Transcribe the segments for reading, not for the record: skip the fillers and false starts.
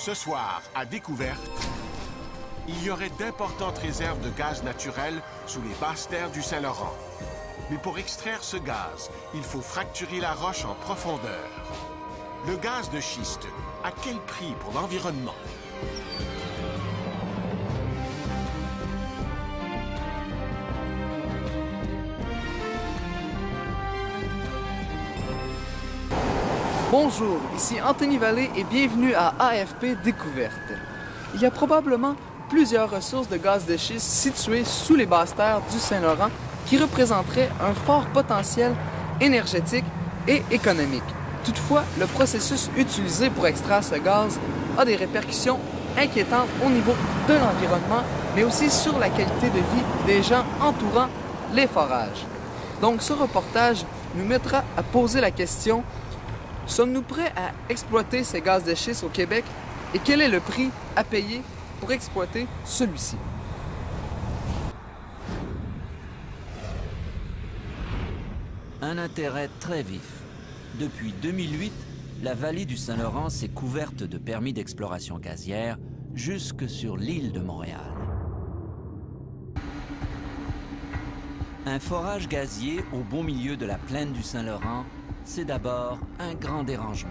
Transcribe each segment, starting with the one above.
Ce soir, à Découverte, il y aurait d'importantes réserves de gaz naturel sous les basses terres du Saint-Laurent. Mais pour extraire ce gaz, il faut fracturer la roche en profondeur. Le gaz de schiste, à quel prix pour l'environnement? Bonjour, ici Anthony Vallée et bienvenue à AFP Découverte. Il y a probablement plusieurs ressources de gaz de schiste situées sous les basses terres du Saint-Laurent qui représenteraient un fort potentiel énergétique et économique. Toutefois, le processus utilisé pour extraire ce gaz a des répercussions inquiétantes au niveau de l'environnement, mais aussi sur la qualité de vie des gens entourant les forages. Donc, ce reportage nous mettra à poser la question: sommes-nous prêts à exploiter ces gaz de schiste au Québec et quel est le prix à payer pour exploiter celui-ci? Un intérêt très vif. Depuis 2008, la vallée du Saint-Laurent s'est couverte de permis d'exploration gazière jusque sur l'île de Montréal. Un forage gazier au beau milieu de la plaine du Saint-Laurent, c'est d'abord un grand dérangement.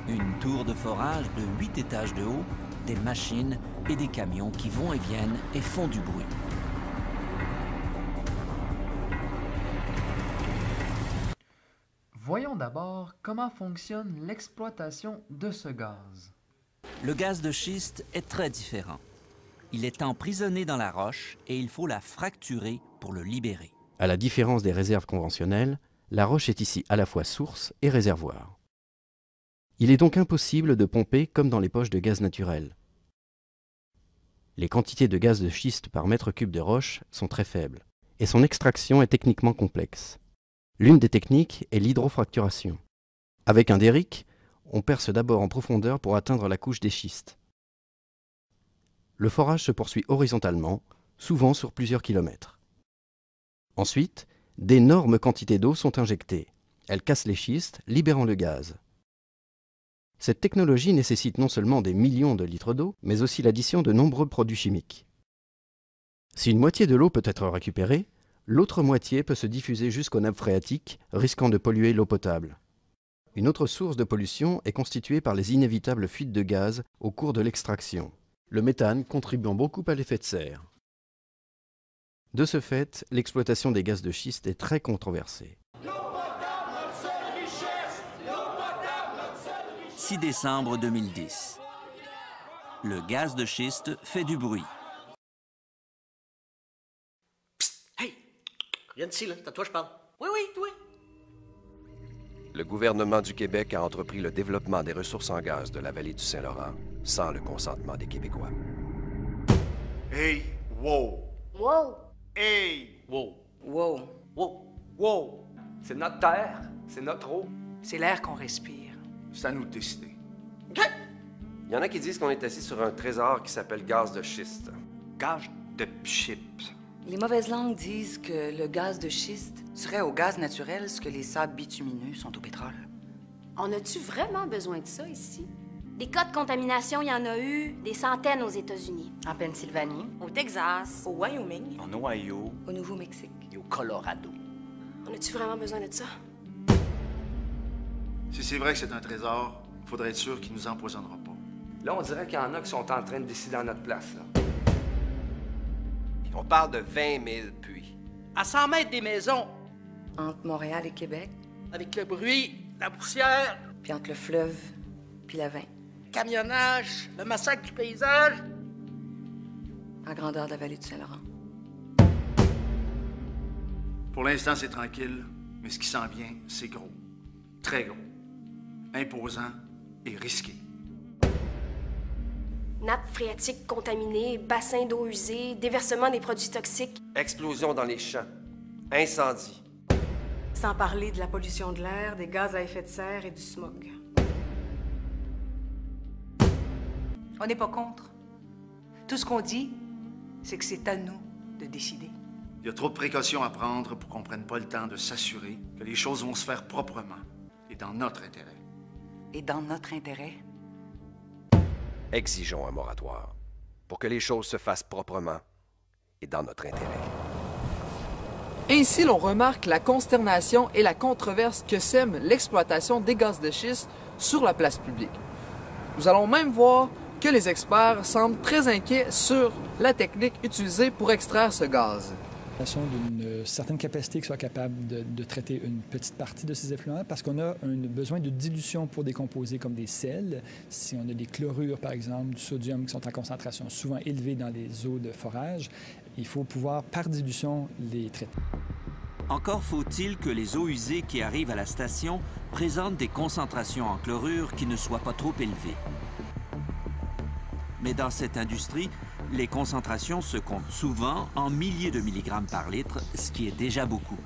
Une tour de forage de 8 étages de haut, des machines et des camions qui vont et viennent et font du bruit. Voyons d'abord comment fonctionne l'exploitation de ce gaz. Le gaz de schiste est très différent. Il est emprisonné dans la roche et il faut la fracturer pour le libérer. À la différence des réserves conventionnelles, la roche est ici à la fois source et réservoir. Il est donc impossible de pomper comme dans les poches de gaz naturel. Les quantités de gaz de schiste par mètre cube de roche sont très faibles, et son extraction est techniquement complexe. L'une des techniques est l'hydrofracturation. Avec un derrick, on perce d'abord en profondeur pour atteindre la couche des schistes. Le forage se poursuit horizontalement, souvent sur plusieurs kilomètres. Ensuite, d'énormes quantités d'eau sont injectées. Elles cassent les schistes, libérant le gaz. Cette technologie nécessite non seulement des millions de litres d'eau, mais aussi l'addition de nombreux produits chimiques. Si une moitié de l'eau peut être récupérée, l'autre moitié peut se diffuser jusqu'aux nappes phréatiques, risquant de polluer l'eau potable. Une autre source de pollution est constituée par les inévitables fuites de gaz au cours de l'extraction, le méthane contribuant beaucoup à l'effet de serre. De ce fait, l'exploitation des gaz de schiste est très controversée. 6 décembre 2010. Le gaz de schiste fait du bruit. Psst! Hey! Viens d'ici, là. C'est à toi, je parle. Oui, oui. Le gouvernement du Québec a entrepris le développement des ressources en gaz de la vallée du Saint-Laurent sans le consentement des Québécois. Hey! Wow! Wow! Hey! Wow. Wow! Wow. Wow! C'est notre terre, c'est notre eau. C'est l'air qu'on respire. C'est à nous de décider. Il y en a qui disent qu'on est assis sur un trésor qui s'appelle gaz de schiste. Gage de chips. Les mauvaises langues disent que le gaz de schiste serait au gaz naturel ce que les sables bitumineux sont au pétrole. On a-tu vraiment besoin de ça ici? Des cas de contamination, il y en a eu des centaines aux États-Unis. En Pennsylvanie, Au Texas. au Wyoming, En Ohio au Nouveau-Mexique. Et au Colorado. On a-tu vraiment besoin de ça? Si c'est vrai que c'est un trésor, faudrait être sûr qu'il nous empoisonnera pas. Là, on dirait qu'il y en a qui sont en train de décider à notre place. Là. On parle de 20 000 puits. À 100 mètres des maisons, Entre Montréal et Québec, avec le bruit, la poussière, puis entre le fleuve puis la vin, camionnage, le massacre du paysage. à grandeur de la vallée du Saint-Laurent. Pour l'instant, c'est tranquille, mais ce qui s'en vient, c'est gros. Très gros. Imposant et risqué. Nappes phréatiques contaminées, bassins d'eau usée, déversement des produits toxiques. Explosion dans les champs. Incendie. Sans parler de la pollution de l'air, des gaz à effet de serre et du smog. On n'est pas contre. Tout ce qu'on dit, c'est que c'est à nous de décider. Il y a trop de précautions à prendre pour qu'on ne prenne pas le temps de s'assurer que les choses vont se faire proprement et dans notre intérêt. Et dans notre intérêt? Exigeons un moratoire pour que les choses se fassent proprement et dans notre intérêt. Ainsi, l'on remarque la consternation et la controverse que sème l'exploitation des gaz de schiste sur la place publique. Nous allons même voir que les experts semblent très inquiets sur la technique utilisée pour extraire ce gaz. D'une certaine capacité qui soit capable de traiter une petite partie de ces effluents parce qu'on a un besoin de dilution pour des composés comme des sels. Si on a des chlorures, par exemple, du sodium qui sont en concentration souvent élevée dans les eaux de forage, il faut pouvoir, par dilution, les traiter. Encore faut-il que les eaux usées qui arrivent à la station présentent des concentrations en chlorure qui ne soient pas trop élevées. Mais dans cette industrie, les concentrations se comptent souvent en milliers de milligrammes par litre, ce qui est déjà beaucoup.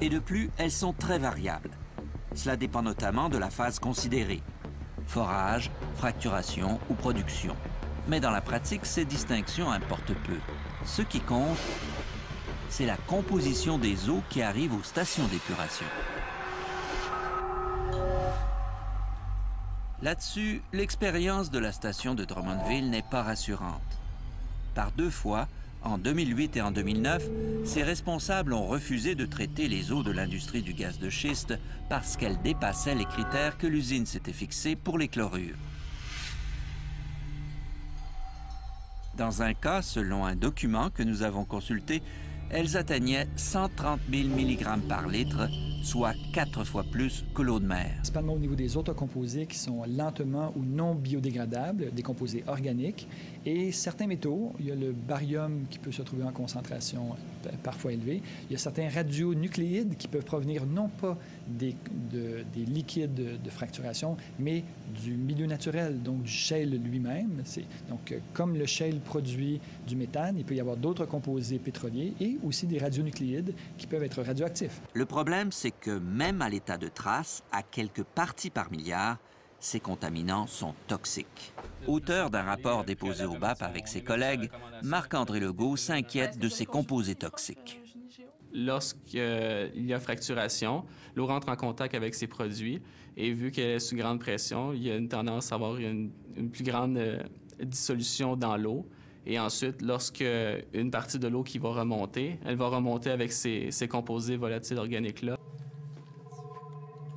Et de plus, elles sont très variables. Cela dépend notamment de la phase considérée: forage, fracturation ou production. Mais dans la pratique, ces distinctions importent peu. Ce qui compte, c'est la composition des eaux qui arrivent aux stations d'épuration. Là-dessus, l'expérience de la station de Drummondville n'est pas rassurante. Par 2 fois, en 2008 et en 2009, ses responsables ont refusé de traiter les eaux de l'industrie du gaz de schiste parce qu'elles dépassaient les critères que l'usine s'était fixés pour les chlorures. Dans un cas, selon un document que nous avons consulté, elles atteignaient 130 000 mg par litre, soit 4 fois plus que l'eau de mer. Principalement au niveau des autres composés qui sont lentement ou non biodégradables, des composés organiques, et certains métaux. Il y a le barium qui peut se trouver en concentration parfois élevée. Il y a certains radionucléides qui peuvent provenir non pas des liquides de fracturation, mais du milieu naturel, donc du shale lui-même. Donc, comme le shale produit du méthane, il peut y avoir d'autres composés pétroliers et aussi des radionucléides qui peuvent être radioactifs. Le problème, c'est que même à l'état de trace, à quelques parties par milliard, ces contaminants sont toxiques. Auteur d'un rapport déposé au BAP avec ses collègues, Marc-André Legault s'inquiète de ces composés toxiques. Lorsqu'il y a fracturation, l'eau rentre en contact avec ces produits et vu qu'elle est sous grande pression, il y a une tendance à avoir une plus grande dissolution dans l'eau. Et ensuite, lorsque une partie de l'eau qui va remonter, elle va remonter avec ces composés volatiles organiques-là.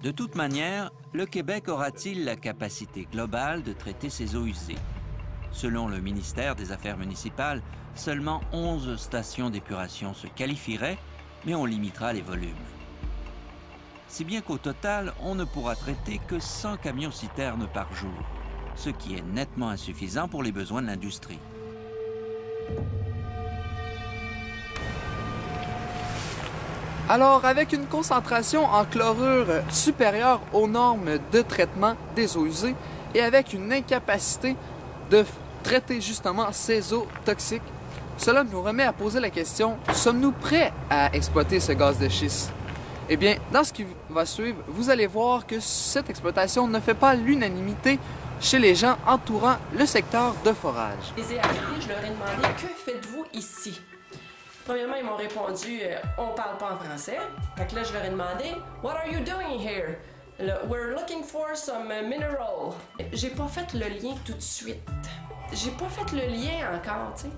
De toute manière, le Québec aura-t-il la capacité globale de traiter ces eaux usées? Selon le ministère des Affaires municipales, seulement 11 stations d'épuration se qualifieraient, mais on limitera les volumes. Si bien qu'au total, on ne pourra traiter que 100 camions-citernes par jour, ce qui est nettement insuffisant pour les besoins de l'industrie. Alors, avec une concentration en chlorure supérieure aux normes de traitement des eaux usées et avec une incapacité de traiter justement ces eaux toxiques, cela nous remet à poser la question, sommes-nous prêts à exploiter ce gaz de schiste? Eh bien, dans ce qui va suivre, vous allez voir que cette exploitation ne fait pas l'unanimité chez les gens entourant le secteur de forage. Je les ai appelés, je leur ai demandé « Que faites-vous ici? » Premièrement, ils m'ont répondu « On parle pas en français. » Fait que là, je leur ai demandé « What are you doing here? » We're looking for some mineral. J'ai pas fait le lien tout de suite. J'ai pas fait le lien encore, tu sais.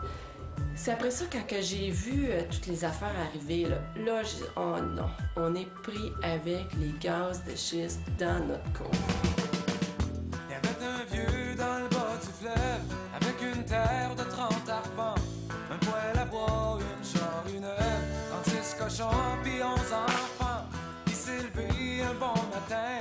C'est après ça, quand j'ai vu toutes les affaires arriver, là j'ai dit « Oh non, on est pris avec les gaz de schiste dans notre cour. » Il y avait un vieux dans le bas du fleuve, avec une terre de 30 arpents, un poêle à bois, une charrue neuve, 36 cochons puis 11 enfants. Il s'est levé un bon matin,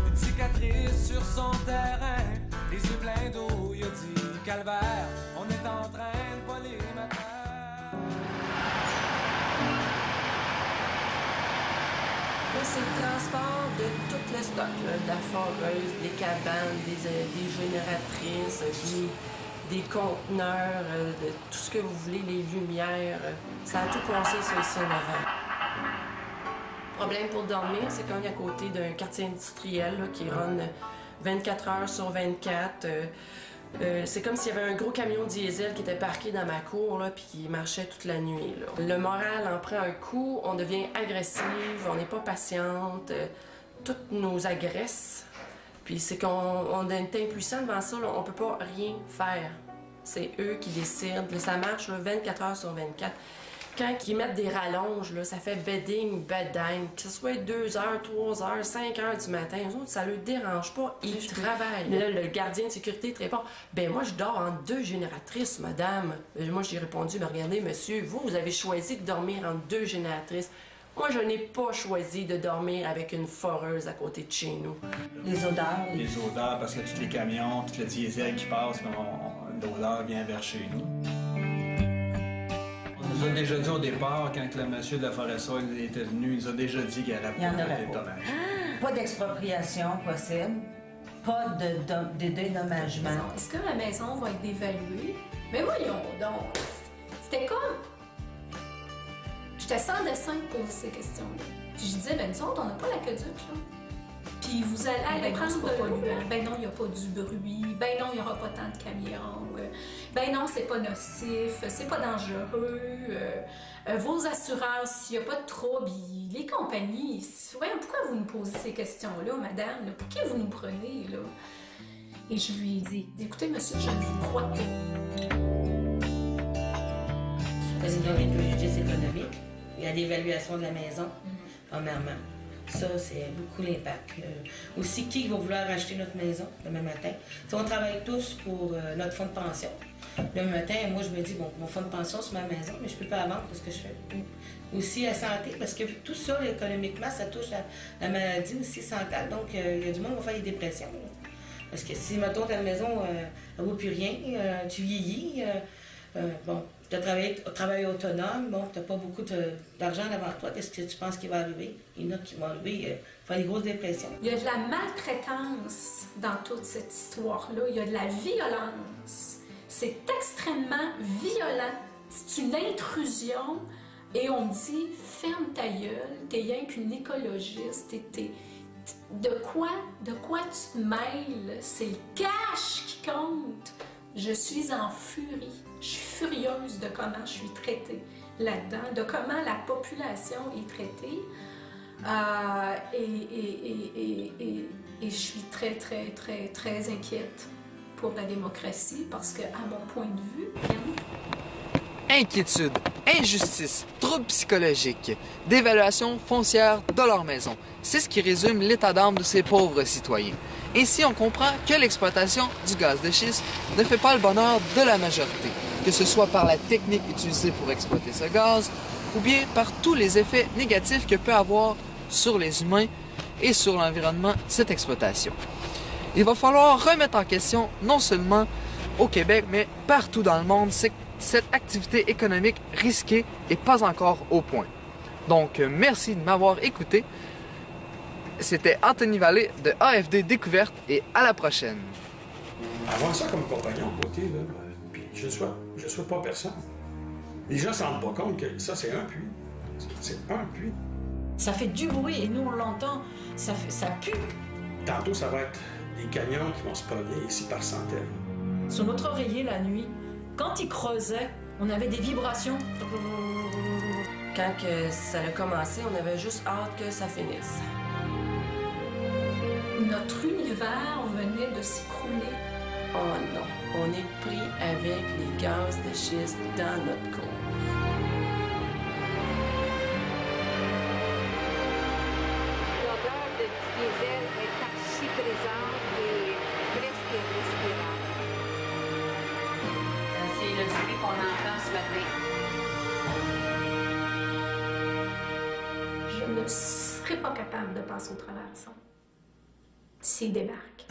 une cicatrice sur son terrain, les yeux pleins d'eau, il a dit « Calvaire, on est en train de voler ma terre. » C'est le transport de tout le stock, là, de la foreuse, des cabanes, des génératrices, des conteneurs, de tout ce que vous voulez, les lumières. Ça a tout passé sur le Saint-Laurent. Le problème pour dormir, c'est qu'on est à côté d'un quartier industriel là, qui run 24 heures sur 24. C'est comme s'il y avait un gros camion diesel qui était parqué dans ma cour, là, puis qui marchait toute la nuit, là. Le moral en prend un coup, on devient agressive, on n'est pas patiente, tout nous agresse. Puis c'est qu'on est impuissant devant ça, là, on peut pas rien faire. C'est eux qui décident. Là, ça marche là, 24 heures sur 24. Quand ils mettent des rallonges, là, ça fait bedding, bedding, que ce soit 2 heures, 3 heures, 5 heures du matin, eux autres, ça leur dérange pas, ils travaillent. Là, le gardien de sécurité te répond « Ben moi, je dors entre 2 génératrices, madame. » Moi, j'ai répondu « Ben regardez, monsieur, vous avez choisi de dormir entre 2 génératrices. Moi, je n'ai pas choisi de dormir avec une foreuse à côté de chez nous. » Les odeurs. Les odeurs, parce que tous les camions, tout le diesel qui passe, l'odeur vient vers chez nous. On nous a déjà dit au départ, quand le monsieur de la forêt était venu, il nous a déjà dit qu'il n'y aurait pas de dommages. Pas d'expropriation possible, pas de dédommagement. Est-ce que la maison va être dévaluée? Mais voyons donc, c'était comme... J'étais sans dessin pour poser ces questions-là. Puis je disais, ben nous autres, on n'a pas l'aqueduc, là. Puis vous allez prendre de l'eau. Ben non, il n'y a pas du bruit. Ben non, il n'y aura pas tant de camions. Ben non, c'est pas nocif, c'est pas dangereux. Vos assurances, il n'y a pas de trouble. Les compagnies, voyons, pourquoi vous nous posez ces questions-là, madame? Là? Pour qui vous nous prenez, là? Et je lui ai dit, écoutez, monsieur, je ne vous crois pas. Parce qu'il y a un préjudice économique. Il y a l'évaluation de la maison, premièrement. Ça, c'est beaucoup l'impact. Aussi, qui va vouloir acheter notre maison demain matin? Si on travaille tous pour notre fonds de pension. Le matin, moi, je me dis, bon, mon fonds de pension, c'est ma maison, mais je ne peux pas la vendre parce que je fais. Aussi la santé, parce que tout ça, économiquement, ça touche la maladie aussi santé. Donc, il y a du monde qui va faire des dépressions. Là. Parce que si, mettons, ta maison, elle ne vaut plus rien, tu vieillis, bon, tu as travaillé autonome, bon, tu n'as pas beaucoup d'argent devant toi, qu'est-ce que tu penses qui va arriver? Il y en a qui vont arriver, faire des grosses dépressions. Il y a de la maltraitance dans toute cette histoire-là. Il y a de la violence. C'est extrêmement violent. C'est une intrusion. Et on me dit, ferme ta gueule, t'es rien qu'une écologiste, de quoi tu te mêles? C'est le cash qui compte. Je suis en furie. Je suis furieuse de comment je suis traitée là-dedans, de comment la population est traitée. Et je suis très, très, très, très inquiète pour la démocratie parce que, à mon point de vue, Inquiétude, injustice, troubles psychologiques, dévaluation foncière de leur maison. C'est ce qui résume l'état d'âme de ces pauvres citoyens. Ainsi, on comprend que l'exploitation du gaz de schiste ne fait pas le bonheur de la majorité, que ce soit par la technique utilisée pour exploiter ce gaz, ou bien par tous les effets négatifs que peut avoir sur les humains et sur l'environnement cette exploitation. Il va falloir remettre en question, non seulement au Québec, mais partout dans le monde, cette activité économique risquée et pas encore au point. Donc, merci de m'avoir écouté. C'était Anthony Vallée de AFD Découverte et à la prochaine. Avoir ça comme compagnon à côté, là, puis je ne sois pas personne. Les gens ne se rendent pas compte que ça, c'est un puits. C'est un puits. Ça fait du bruit et nous, on l'entend. Ça pue. Tantôt, ça va être des camions qui vont se promener ici par centaines. Sur notre oreiller la nuit, quand il creusait, on avait des vibrations. Quand ça a commencé, on avait juste hâte que ça finisse. Notre univers venait de s'écrouler. Oh non, on est pris avec les gaz de schiste dans notre cour. L'odeur de diesel est archi-présente et presque irrespirable. C'est le bruit qu'on entend ce matin. Je ne serais pas capable de passer au travers de ça. S'il débarque.